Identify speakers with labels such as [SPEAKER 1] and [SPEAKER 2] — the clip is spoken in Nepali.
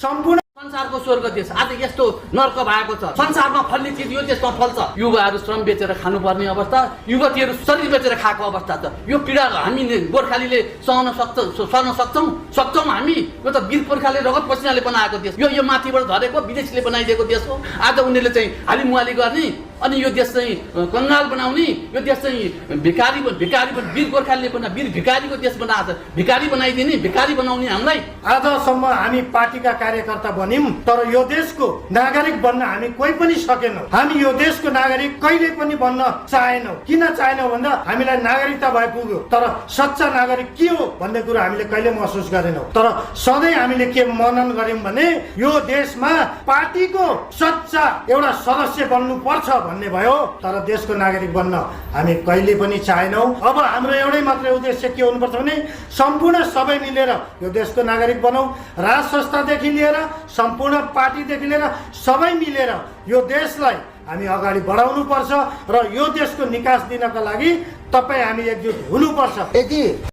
[SPEAKER 1] सम्पूर्ण
[SPEAKER 2] संसारको स्वर्ग देश आज यस्तो नर्क भएको छ। संसारमा फल्ने चिज यो देशमा फल्छ। युवाहरू श्रम बेचेर खानुपर्ने अवस्था, युवतीहरू शरीर बेचेर खाएको अवस्था छ। यो पीडा हामीले गोर्खालीले सहन सक्छौँ हामी। यो त वीर पुर्खाले रगत पसिनाले बनाएको देश, यो माथिबाट झरेको विदेशीले बनाइदिएको देश हो। आज उनीहरूले चाहिँ हालिमुहाली गर्ने अनि यो देश चाहिँ कङ्गाल बनाउने, यो देश चाहिँ भिखारी वीर गोर्खालीले वीर भिखारीको देश बनाएको छ। भिखारी बनाइदिने, भिखारी बनाउने हामीलाई।
[SPEAKER 1] आजसम्म हामी पार्टीका कार्यकर्ता बन्यौं, तर यो देशको नागरिक बन्न हामी कोही पनि सकेनौं। हामी यो देशको नागरिक कहिले पनि बन्न चाहेनौं। किन चाहेनौं भन्दा हामीलाई नागरिकता भए पुग्यो, तर सच्चा नागरिक के हो भन्ने कुरा हामीले कहिले महसुस गरेनौं। तर सधैँ हामीले के मनन गर्यौं भने यो देशमा पार्टीको सच्चा एउटा सदस्य बन्नु पर्छ भन्ने भयो, तर देशको नागरिक बन्न हामी कहिले पनि चाहेनौं। अब हाम्रो एउटै मात्रै उद्देश्य के हुनुपर्छ भने सम्पूर्ण सबै मिलेर यो देशको नागरिक बनौं। राज संस्थादेखि लिएर सम्पूर्ण पार्टीदेखि लिएर सबै मिलेर यो देशलाई हामी अगाडि बढाउनु पर्छ र यो देशको निकास दिनका लागि तपाईँ हामी एकजुट हुनुपर्छ।
[SPEAKER 3] यदि